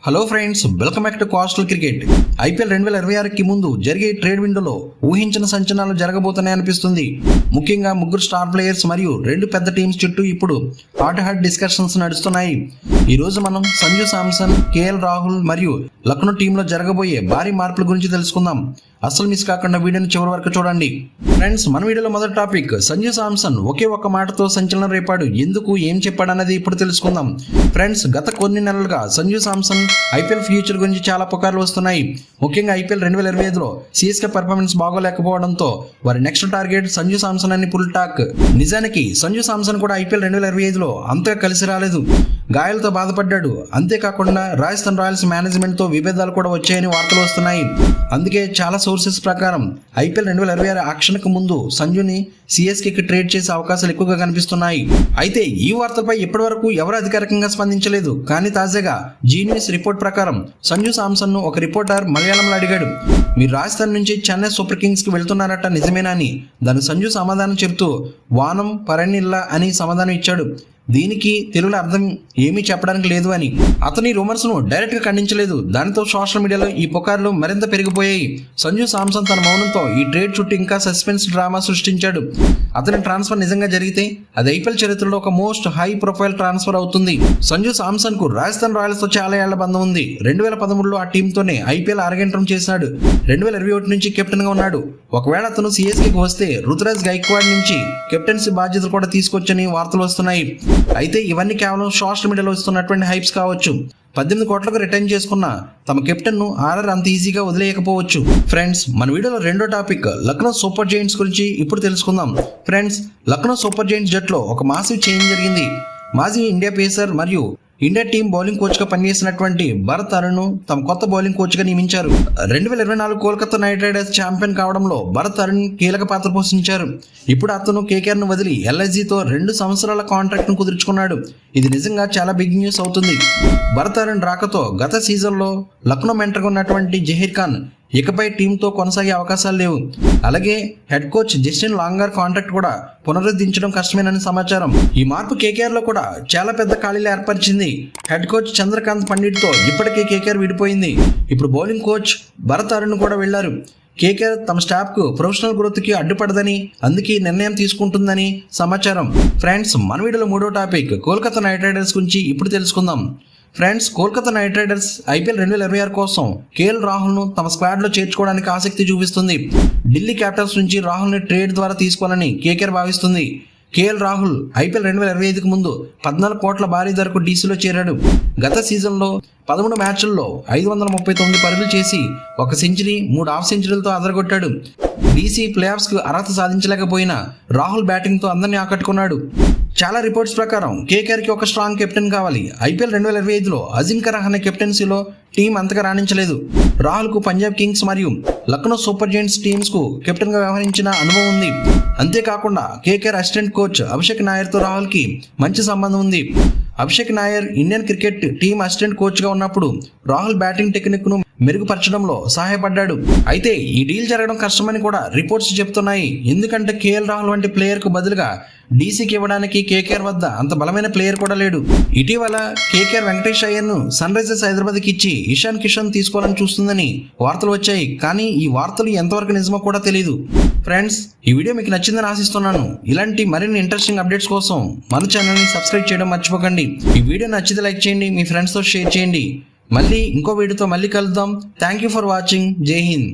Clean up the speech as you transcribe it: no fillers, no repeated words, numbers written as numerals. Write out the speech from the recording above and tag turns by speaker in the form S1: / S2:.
S1: Hello friends, welcome back to coastal cricket. IPL 2026కి ముందు జరిగే ట్రేడ్ విండోలో ఊహించిన సంచలనాలు జరగబోతున్నాయి అనిపిస్తుంది. ముఖ్యంగా ముగ్గురు స్టార్ ప్లేయర్స్ మరియు రెండు పెద్ద టీమ్స్ చుట్టూ ఇప్పుడు హాట్ డిస్కషన్స్ నడుస్తున్నాయి. ఈ రోజు మనం సంజు శాంసన్, కేఎల్ రాహుల్ మరియు లక్నో టీంలో జరగబోయే భారీ మార్పుల గురించి తెలుసుకుందాం. అస్సలు మిస్ కాకుండా వీడియోని చివరి వరకు చూడండి. ఫ్రెండ్స్, మన వీడియోలో మొదటి టాపిక్ సంజు శాంసన్ ఒకే ఒక్క మాటతో సంచలనం రేపాడు. ఎందుకు, ఏం చెప్పాడన్నది ఇప్పుడు తెలుసుకుందాం. ఫ్రెండ్స్, గత కొన్ని నెలలుగా సంజు శాంసన్ ఐపీఎల్ ఫ్యూచర్ గురించి చాలా పుకార్లు వస్తున్నాయి. ముఖ్యంగా ఐపీఎల్ 2025లో సిఎస్కే పర్ఫార్మెన్స్ బాగోలేకపోవడంతో వారి నెక్స్ట్ టార్గెట్ సంజు శాంసన్ అని ఫుల్ టాక్. నిజానికి సంజు శాంసన్ కూడా ఐపీఎల్ 2025లో అంతగా కలిసి రాలేదు, గాయాలతో బాధపడ్డాడు. అంతేకాకుండా రాజస్థాన్ రాయల్స్ మేనేజ్మెంట్ తో విభేదాలు కూడా వచ్చాయని వార్తలు వస్తున్నాయి. అందుకే చాలా సోర్సెస్ ప్రకారం ఐపీఎల్ 2026 యాక్షన్ కు ముందు సంజుని సిఎస్కేకి ట్రేడ్ చేసే అవకాశాలు ఎక్కువగా కనిపిస్తున్నాయి. అయితే ఈ వార్తలపై ఇప్పటి వరకు ఎవరు అధికారికంగా స్పందించలేదు. కానీ తాజాగా జీ న్యూస్ రిపోర్ట్ ప్రకారం సంజు శాంసన్ ను ఒక రిపోర్టర్ మలయాళంలో అడిగాడు, మీరు రాజస్థాన్ నుంచి చెన్నై సూపర్ కింగ్స్ కి వెళ్తున్నారట, నిజమేనా అని. దానికి సంజు సమాధానం చెబుతూ వానం పరణిల్లా అని సమాధానం ఇచ్చాడు. దీనికి తెలుగులో అర్థం ఏమీ చెప్పడానికి లేదు అని. అతని రూమర్స్ ను డైరెక్ట్ గా ఖండించలేదు. దానితో సోషల్ మీడియాలో ఈ పుకార్లు మరింత పెరిగిపోయాయి. సంజు శాంసన్ తన మౌనంతో ఈ ట్రేడ్ చుట్టూ ఇంకా సస్పెన్స్ డ్రామా సృష్టించాడు. అతని ట్రాన్స్ఫర్ నిజంగా జరిగితే అది ఐపీఎల్ చరిత్రలో ఒక మోస్ట్ హై ప్రొఫైల్ ట్రాన్స్ఫర్ అవుతుంది. సంజు శాంసన్ కు రాజస్థాన్ రాయల్స్ తో చాలా ఏళ్ల బంధం ఉంది. 2013లో ఆ టీంతోనే ఐపీఎల్ అరగంటం చేశాడు. 2021 నుంచి కెప్టెన్ గా ఉన్నాడు. ఒకవేళ అతను సిఎస్కేకి వస్తే రుతురాజ్ గైక్వాడ్ నుంచి కెప్టెన్సీ బాధ్యతలు కూడా తీసుకొచ్చని వార్తలు వస్తున్నాయి. అయితే ఇవన్నీ కేవలం సోషల్ మీడియాలో వస్తున్నటువంటి హైప్స్ కావచ్చు. 18 కోట్లకు రిటర్న్ చేసుకున్న తమ కెప్టెన్ ను ఆర్ఆర్ అంత ఈజీగా వదిలేయకపోవచ్చు. ఫ్రెండ్స్, మన వీడియోలో రెండో టాపిక్ లక్నో సూపర్ జైంట్స్ గురించి ఇప్పుడు తెలుసుకుందాం. ఫ్రెండ్స్, లక్నో సూపర్ జైంట్స్ జట్లో ఒక మాసివ్ చేంజ్ జరిగింది. మాజీ ఇండియా పేసర్ మరియు ఇండియా టీం బౌలింగ్ కోచ్ గా పనిచేసినటువంటి భరత్ అరుణ్ తమ కొత్త బౌలింగ్ కోచ్ గా నియమించారు. 2024 కోల్కతా నైట్ రైడర్స్ ఛాంపియన్ కావడంలో భరత్ అరుణ్ కీలక పాత్ర పోషించారు. ఇప్పుడు అతను కేకేఆర్ ను వదిలి ఎల్ఐజీతో 2 సంవత్సరాల కాంట్రాక్ట్ ను కుదుర్చుకున్నాడు. ఇది నిజంగా చాలా బిగ్ న్యూస్ అవుతుంది. భరత్ అరుణ్ రాకతో గత సీజన్లో లక్నో మెంటర్గా ఉన్నటువంటి జహీర్ ఖాన్ ఇకపై టీంతో కొనసాగే అవకాశాలు లేవు. అలాగే head coach Justin longer contract కూడా పునరుద్ధరించడం కష్టమేనని సమాచారం. ఈ మార్పు కేకేఆర్ లో కూడా చాలా పెద్ద ఖాళీలు ఏర్పరిచింది. హెడ్ కోచ్ చంద్రకాంత్ పండిట్ తో ఇప్పటికే కేకేఆర్ విడిపోయింది. ఇప్పుడు బౌలింగ్ కోచ్ భరత్ అరుణ్ కూడా వెళ్లారు. కేకేఆర్ తమ స్టాఫ్ కు ప్రొఫెషనల్ గ్రోత్ కి అడ్డుపడదని, అందుకే నిర్ణయం తీసుకుంటుందని సమాచారం. ఫ్రెండ్స్, మన వీడియోలో మూడో టాపిక్ కోల్కతా నైట్ రైడర్స్ గురించి ఇప్పుడు తెలుసుకుందాం. Friends, Kolkata knight riders IPL 2026 కోసం కేఎల్ రాహుల్ ను తమ స్క్వాడ్ లో చేర్చుకోవడానికి ఆసక్తి చూపిస్తుంది. ఢిల్లీ క్యాపిటల్స్ నుంచి రాహుల్ ని ట్రేడ్ ద్వారా తీసుకోవాలని కేకేఆర్ భావిస్తుంది. కేఎల్ రాహుల్ ఐపీఎల్ 2025కు ముందు 14 కోట్ల భారీ ధరకు డీసీలో చేరాడు. గత సీజన్లో 13 మ్యాచ్ల్లో 539 పరుగులు చేసి 1 సెంచరీ 3 హాఫ్ సెంచరీలతో అదరగొట్టాడు. డీసీ ప్లే ఆఫ్స్ కు అర్హత సాధించలేకపోయినా రాహుల్ బ్యాటింగ్ తో అందరినీ ఆకట్టుకున్నాడు. చాలా రిపోర్ట్స్ ప్రకారం కేకేఆర్ కి ఒక స్ట్రాంగ్ కెప్టెన్ కావాలి. ఐపీఎల్ 2025లో అజింక్య రహానే కెప్టెన్సీలో టీం అంతగా రాణించలేదు. రాహుల్ కు పంజాబ్ కింగ్స్ మరియు లక్నో సూపర్ జైంట్స్ టీమ్స్ కు కెప్టెన్ గా వ్యవహరించిన అనుభవం ఉంది. అంతేకాకుండా KKR assistant coach Abhishek Nair తో రాహుల్ కి మంచి సంబంధం ఉంది. Abhishek Nair Indian cricket team assistant coach గా ఉన్నప్పుడు రాహుల్ బ్యాటింగ్ టెక్నిక్ ను మెరుగుపరచడంలో సహాయపడ్డాడు. అయితే ఈ డీల్ జరగడం కష్టమని కూడా రిపోర్ట్స్ చెప్తున్నాయి. ఎందుకంటే కేఎల్ రాహుల్ వంటి ప్లేయర్ కు బదులుగా డీసీకి ఇవ్వడానికి కేకేఆర్ వద్ద అంత బలమైన ప్లేయర్ కూడా లేడు. ఇటీవల కేకేఆర్ వెంకటేష్ అయ్యర్ ను సన్ రైజర్స్ హైదరాబాద్ కి ఇచ్చి ఇషాన్ కిషన్ తీసుకోవాలని చూస్తుందని వార్తలు వచ్చాయి. కానీ ఈ వార్తలు ఎంతవరకు నిజమో కూడా తెలియదు. ఫ్రెండ్స్, ఈ వీడియో మీకు నచ్చిందని ఆశిస్తున్నాను. ఇలాంటి మరిన్ని ఇంట్రెస్టింగ్ అప్డేట్స్ కోసం మన ఛానల్ ని సబ్స్క్రైబ్ చేయడం మర్చిపోకండి. ఈ వీడియో నచ్చితే లైక్ చేయండి, మీ ఫ్రెండ్స్ తో షేర్ చేయండి. మళ్ళీ ఇంకో వీడియోతో మళ్ళీ కలుద్దాం. Thank you for watching. జై హింద్.